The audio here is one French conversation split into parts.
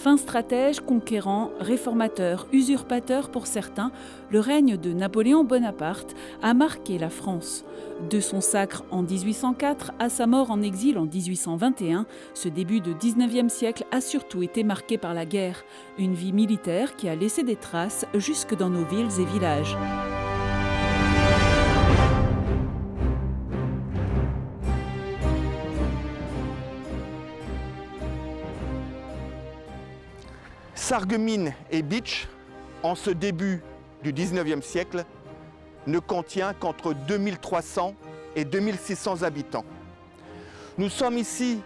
Fin stratège, conquérant, réformateur, usurpateur pour certains, le règne de Napoléon Bonaparte a marqué la France. De son sacre en 1804 à sa mort en exil en 1821, ce début de 19e siècle a surtout été marqué par la guerre, une vie militaire qui a laissé des traces jusque dans nos villes et villages. Sarreguemines et Bitche, en ce début du 19e siècle, ne contient qu'entre 2300 et 2600 habitants. Nous sommes ici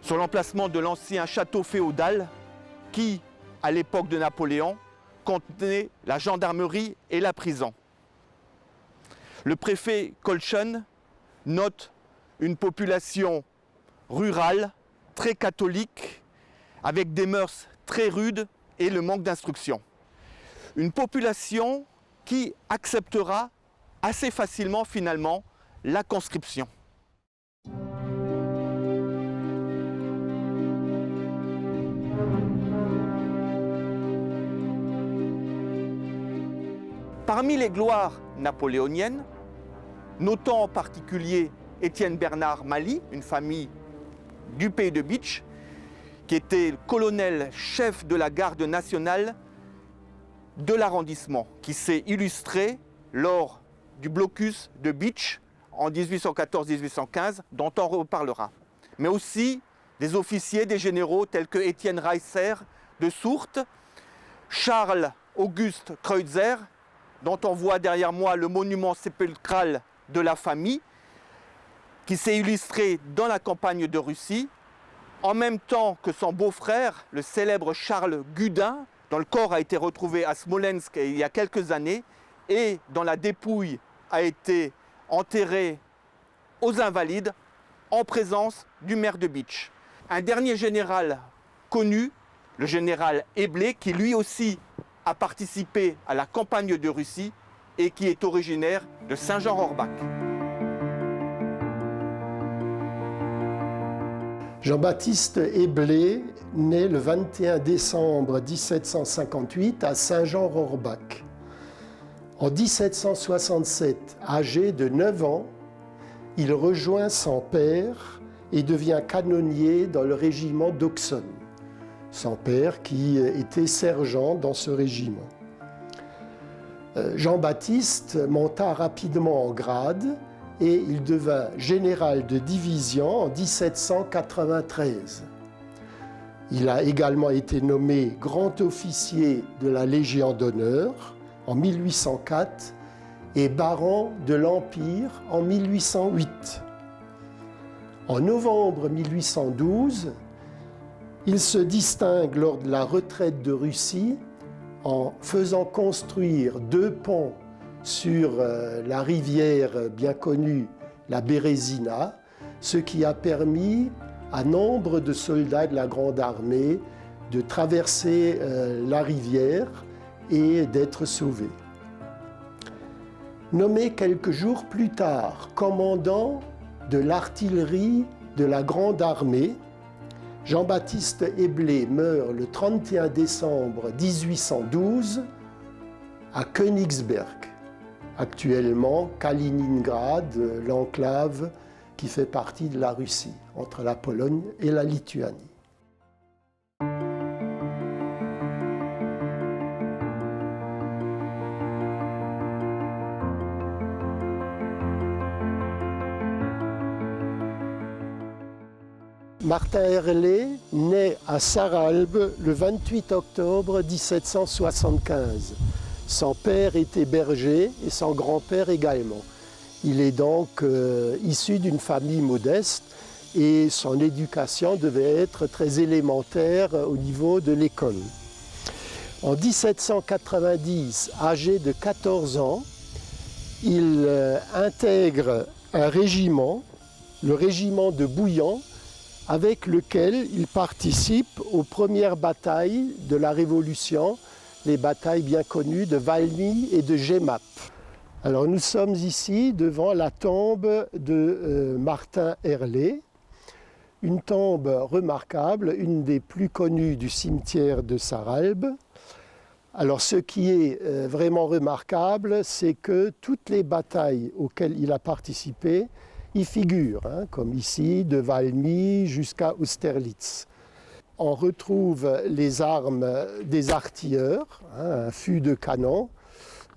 sur l'emplacement de l'ancien château féodal qui, à l'époque de Napoléon, contenait la gendarmerie et la prison. Le préfet Colchen note une population rurale, très catholique, avec des mœurs très rudes et le manque d'instruction. Une population qui acceptera assez facilement finalement la conscription. Parmi les gloires napoléoniennes, notons en particulier Étienne Bernard Mally, une famille du pays de Bitche, qui était le colonel chef de la garde nationale de l'arrondissement, qui s'est illustré lors du blocus de Bitche en 1814-1815, dont on reparlera. Mais aussi des officiers, des généraux tels que Étienne Reisser de Sourthe, Charles-Auguste Kreutzer, dont on voit derrière moi le monument sépulcral de la famille, qui s'est illustré dans la campagne de Russie, en même temps que son beau-frère, le célèbre Charles Gudin, dont le corps a été retrouvé à Smolensk il y a quelques années et dont la dépouille a été enterrée aux Invalides en présence du maire de Bitche. Un dernier général connu, le général Eblé, qui lui aussi a participé à la campagne de Russie et qui est originaire de Saint-Jean-Rohrbach. Jean-Baptiste Eblé naît le 21 décembre 1758 à Saint-Jean-Rohrbach. En 1767, âgé de 9 ans, il rejoint son père et devient canonnier dans le régiment d'Auxonne. Son père qui était sergent dans ce régiment. Jean-Baptiste monta rapidement en grade et il devint général de division en 1793. Il a également été nommé grand officier de la Légion d'honneur en 1804 et baron de l'Empire en 1808. En novembre 1812, il se distingue lors de la retraite de Russie en faisant construire 2 ponts sur la rivière bien connue, la Bérésina, ce qui a permis à nombre de soldats de la Grande Armée de traverser la rivière et d'être sauvés. Nommé quelques jours plus tard commandant de l'artillerie de la Grande Armée, Jean-Baptiste Eblé meurt le 31 décembre 1812 à Königsberg. Actuellement, Kaliningrad, l'enclave qui fait partie de la Russie, entre la Pologne et la Lituanie. Martin Herlé naît à Sarralbe le 28 octobre 1775. Son père était berger et son grand-père également. Il est donc issu d'une famille modeste et son éducation devait être très élémentaire au niveau de l'école. En 1790, âgé de 14 ans, il intègre un régiment, le régiment de Bouillon, avec lequel il participe aux premières batailles de la Révolution, les batailles bien connues de Valmy et de Jemmapes. Alors nous sommes ici devant la tombe de Martin Herlé, une tombe remarquable, une des plus connues du cimetière de Sarralbe. Alors ce qui est vraiment remarquable, c'est que toutes les batailles auxquelles il a participé y figurent, hein, comme ici, de Valmy jusqu'à Austerlitz. On retrouve les armes des artilleurs, hein, un fût de canon,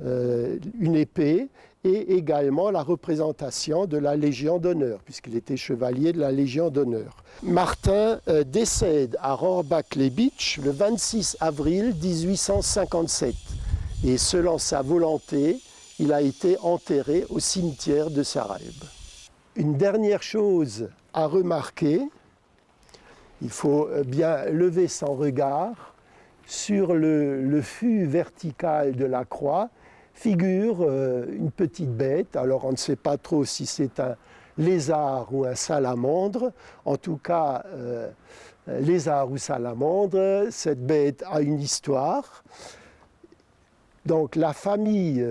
une épée, et également la représentation de la Légion d'honneur, puisqu'il était chevalier de la Légion d'honneur. Martin décède à Rohrbach-les-Bitches le 26 avril 1857. Et selon sa volonté, il a été enterré au cimetière de Sarralbe. Une dernière chose à remarquer, il faut bien lever son regard sur le fût vertical de la croix, figure une petite bête. Alors on ne sait pas trop si c'est un lézard ou un salamandre. En tout cas, lézard ou salamandre, cette bête a une histoire. Donc la famille,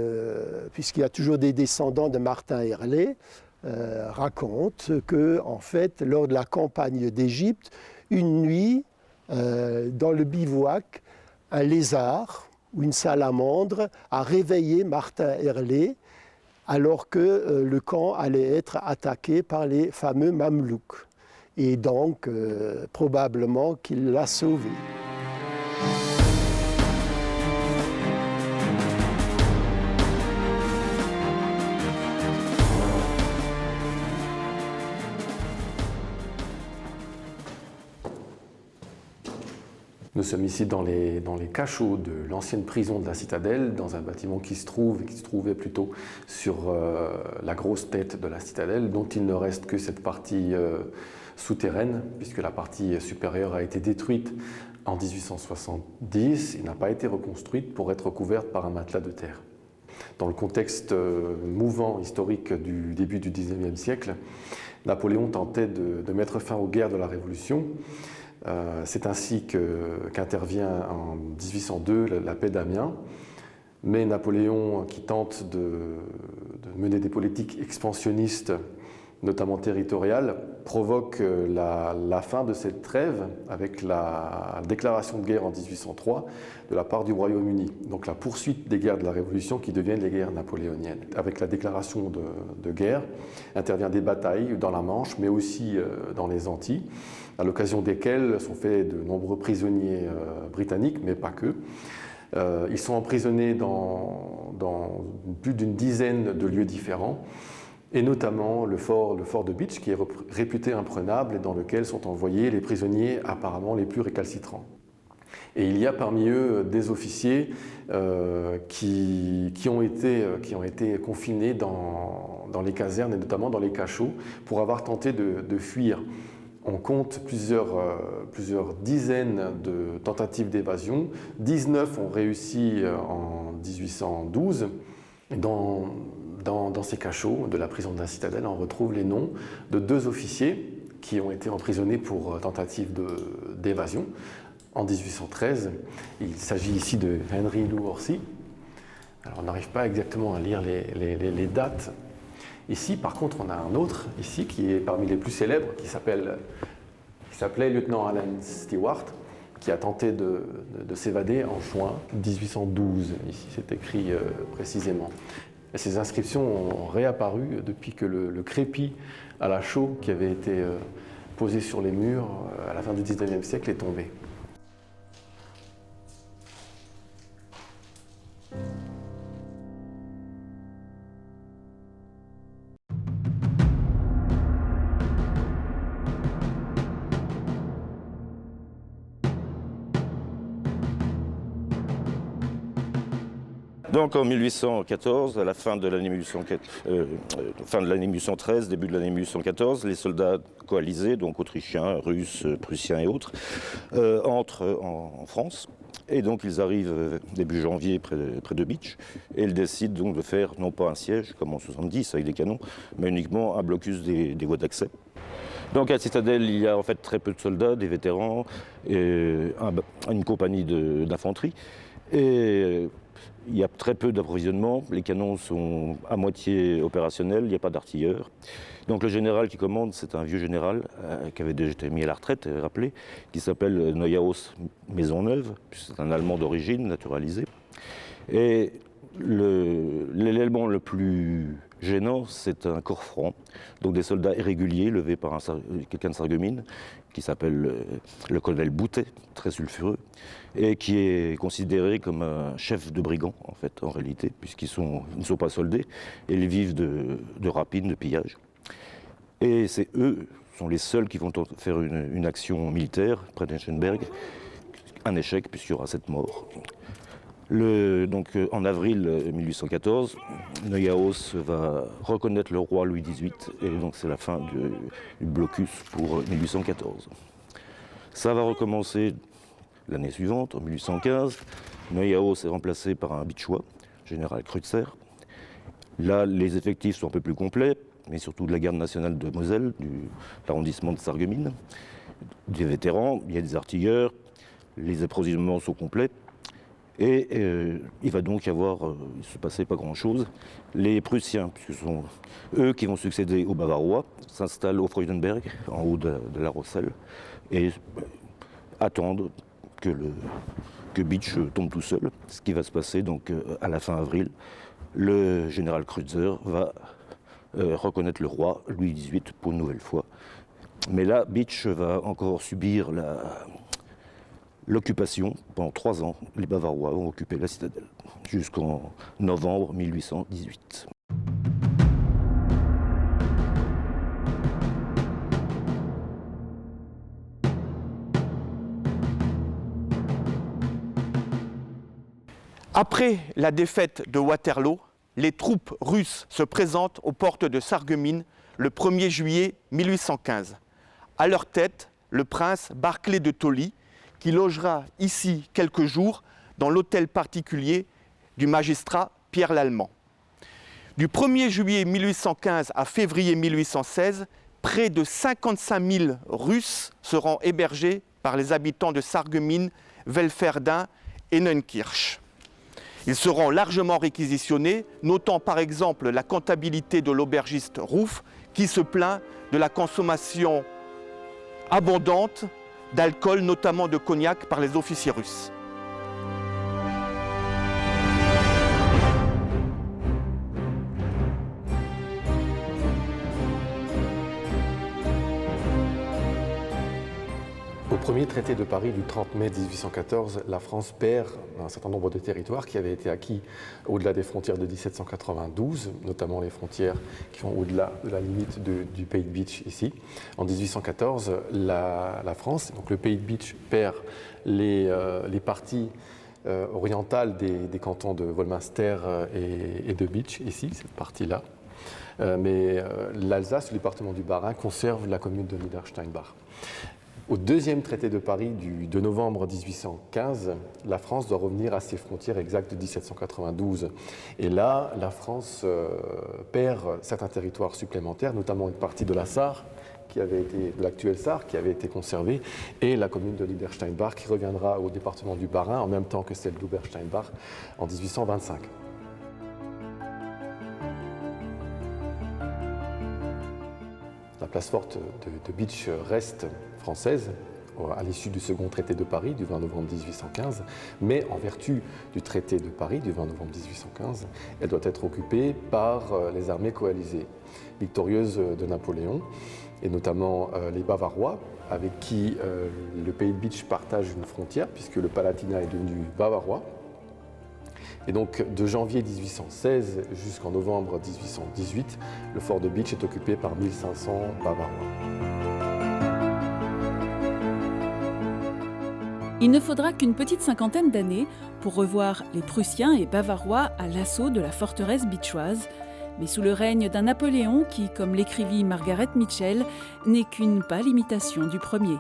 puisqu'il y a toujours des descendants de Martin Herlé, raconte que, en fait, lors de la campagne d'Égypte, une nuit, dans le bivouac, un lézard ou une salamandre a réveillé Martin Herlé alors que le camp allait être attaqué par les fameux Mamelouks. Et donc, probablement qu'il l'a sauvé. Nous sommes ici dans les cachots de l'ancienne prison de la citadelle, dans un bâtiment qui se trouvait plutôt sur la grosse tête de la citadelle, dont il ne reste que cette partie souterraine, puisque la partie supérieure a été détruite en 1870 et n'a pas été reconstruite pour être recouverte par un matelas de terre. Dans le contexte mouvant historique du début du XIXe siècle, Napoléon tentait de mettre fin aux guerres de la Révolution. C'est ainsi qu'intervient en 1802 la paix d'Amiens. Mais Napoléon, qui tente de mener des politiques expansionnistes, notamment territoriales, provoque la fin de cette trêve avec la déclaration de guerre en 1803 de la part du Royaume-Uni. Donc la poursuite des guerres de la Révolution qui deviennent les guerres napoléoniennes. Avec la déclaration de guerre, intervient des batailles dans la Manche, mais aussi dans les Antilles, à l'occasion desquelles sont faits de nombreux prisonniers britanniques, mais pas que. Ils sont emprisonnés dans plus d'une dizaine de lieux différents, et notamment le fort de Bitche, qui est réputé imprenable et dans lequel sont envoyés les prisonniers apparemment les plus récalcitrants. Et il y a parmi eux des officiers qui ont été confinés dans les casernes et notamment dans les cachots pour avoir tenté de fuir. On compte plusieurs dizaines de tentatives d'évasion. 19 ont réussi en 1812. Dans ces cachots de la prison de la Citadelle, on retrouve les noms de 2 officiers qui ont été emprisonnés pour tentative d'évasion en 1813. Il s'agit ici de Henry Lou Orsi. Alors on n'arrive pas exactement à lire les dates. Ici, par contre, on a un autre ici qui est parmi les plus célèbres, qui s'appelait lieutenant Alan Stewart, qui a tenté de s'évader en juin 1812. Ici, c'est écrit précisément. Et ces inscriptions ont réapparu depuis que le crépi à la chaux qui avait été posé sur les murs à la fin du XIXe siècle est tombé. Donc en 1814, à la fin de l'année 1813, début de l'année 1814, les soldats coalisés, donc autrichiens, russes, prussiens et autres, entrent en France. Et donc ils arrivent début janvier près de Bitche et ils décident donc de faire non pas un siège comme en 70 avec des canons, mais uniquement un blocus des voies d'accès. Donc à la citadelle, il y a en fait très peu de soldats, des vétérans, et une compagnie d'infanterie. Et il y a très peu d'approvisionnement, les canons sont à moitié opérationnels, il n'y a pas d'artilleurs. Donc le général qui commande, c'est un vieux général qui avait déjà été mis à la retraite, rappelé, qui s'appelle Neuhaus Maisonneuve, c'est un Allemand d'origine, naturalisé. Et l'élément le plus gênant, c'est un corps franc, donc des soldats irréguliers levés par quelqu'un de Sarreguemines, qui s'appelle le colonel Boutet, très sulfureux, et qui est considéré comme un chef de brigand, en fait, en réalité, puisqu'ils ne sont pas soldés, et ils vivent de rapines, de pillage. Et c'est eux, sont les seuls qui vont faire une action militaire près d'Eschenberg, un échec, puisqu'il y aura 7 morts. Donc, en avril 1814, Neuhaus va reconnaître le roi Louis XVIII, et donc c'est la fin du blocus pour 1814. Ça va recommencer l'année suivante, en 1815. Neuhaus est remplacé par un Bitchois, général Kreutzer. Là, les effectifs sont un peu plus complets, mais surtout de la garde nationale de Moselle, de l'arrondissement de Sarreguemines. Des vétérans, il y a des artilleurs, les approvisionnements sont complets. Et il va donc se passer pas grand-chose. Les Prussiens, puisque ce sont eux qui vont succéder aux Bavarois, s'installent au Freudenberg, en haut de la Rosselle, et attendent que Bitsch tombe tout seul. Ce qui va se passer donc à la fin avril. Le général Kreutzer va reconnaître le roi Louis XVIII pour une nouvelle fois. Mais là, Bitsch va encore subir l'occupation. Pendant 3 ans, les Bavarois vont occuper la citadelle, jusqu'en novembre 1818. Après la défaite de Waterloo, les troupes russes se présentent aux portes de Sarreguemines le 1er juillet 1815. À leur tête, le prince Barclay de Tolly, qui logera ici quelques jours dans l'hôtel particulier du magistrat Pierre Lallemand. Du 1er juillet 1815 à février 1816, près de 55 000 Russes seront hébergés par les habitants de Sarreguemines, Welferdin et Neunkirch. Ils seront largement réquisitionnés, notant par exemple la comptabilité de l'aubergiste Rouff, qui se plaint de la consommation abondante d'alcool, notamment de cognac, par les officiers russes. Au premier traité de Paris du 30 mai 1814, la France perd un certain nombre de territoires qui avaient été acquis au-delà des frontières de 1792, notamment les frontières qui sont au-delà de la limite du pays de Bitche ici. En 1814, la France, donc le pays de Bitche, perd les parties orientales des cantons de Wolminster et de Bitche ici, cette partie-là. Mais l'Alsace, le département du Bas-Rhin, conserve la commune de Niedersteinbach. Au deuxième traité de Paris du 2 novembre 1815, la France doit revenir à ses frontières exactes de 1792. Et là, la France perd certains territoires supplémentaires, notamment une partie de la Sarre, de l'actuelle Sarre, qui avait été conservée, et la commune de Niedersteinbach, qui reviendra au département du Bas-Rhin en même temps que celle d'Obersteinbach en 1825. La place forte de Bitche reste française à l'issue du second traité de Paris du 20 novembre 1815, mais en vertu du traité de Paris du 20 novembre 1815, elle doit être occupée par les armées coalisées victorieuses de Napoléon, et notamment les Bavarois, avec qui le pays de Bitche partage une frontière, puisque le Palatinat est devenu bavarois. Et donc, de janvier 1816 jusqu'en novembre 1818, le fort de Bitche est occupé par 1500 Bavarois. Il ne faudra qu'une petite cinquantaine d'années pour revoir les Prussiens et Bavarois à l'assaut de la forteresse bitchoise, mais sous le règne d'un Napoléon qui, comme l'écrivit Margaret Mitchell, n'est qu'une pâle imitation du premier.